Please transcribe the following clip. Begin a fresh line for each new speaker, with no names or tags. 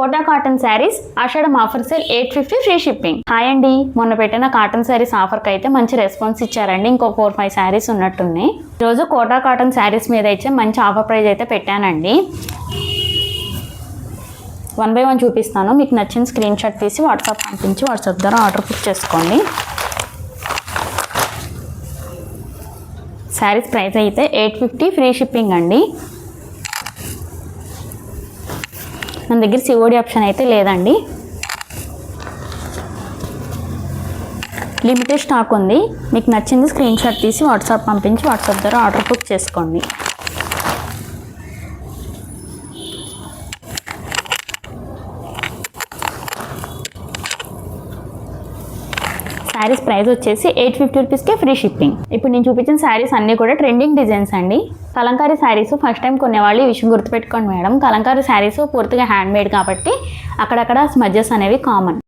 Quota cotton saris Ashadham offer sale 850 free shipping. Hi అండి, మొన్న పెట్టిన కాటన్ శారీస్ ఆఫర్కి అయితే మంచి రెస్పాన్స్ ఇచ్చారండి. ఇంకో 4-5 శారీస్ ఉన్నట్టున్నాయి. ఈరోజు కోటా కాటన్ శారీస్ మీద అయితే మంచి ఆఫర్ ప్రైస్ అయితే పెట్టానండి. 1 by 1 చూపిస్తాను. మీకు నచ్చిన స్క్రీన్ షాట్ తీసి వాట్సాప్ పంపించి వాట్సాప్ ద్వారా ఆర్డర్ బుక్ చేసుకోండి. శారీస్ ప్రైస్ అయితే 850 ఫ్రీ షిప్పింగ్ అండి. మన దగ్గర సిఓడి ఆప్షన్ అయితే లేదండి. లిమిటెడ్ స్టాక్ ఉంది. మీకు నచ్చింది స్క్రీన్ షాట్ తీసి వాట్సాప్ పంపించి వాట్సాప్ ద్వారా ఆర్డర్ బుక్ చేసుకోండి. శారీస్ ప్రైస్ వచ్చేసి 850 రూపీస్కే ఫ్రీ షిప్పింగ్. ఇప్పుడు నేను చూపించిన శారీస్ అన్నీ కూడా ట్రెండింగ్ డిజైన్స్ అండి. కలంకారీ శారీస్ ఫస్ట్ టైం కొనేవాళ్ళు ఈ విషయం గుర్తుపెట్టుకోండి మేడం. కలంకారీ శారీస్ పూర్తిగా హ్యాండ్ మేడ్ కాబట్టి అక్కడక్కడ స్మడ్జెస్ అనేవి కామన్.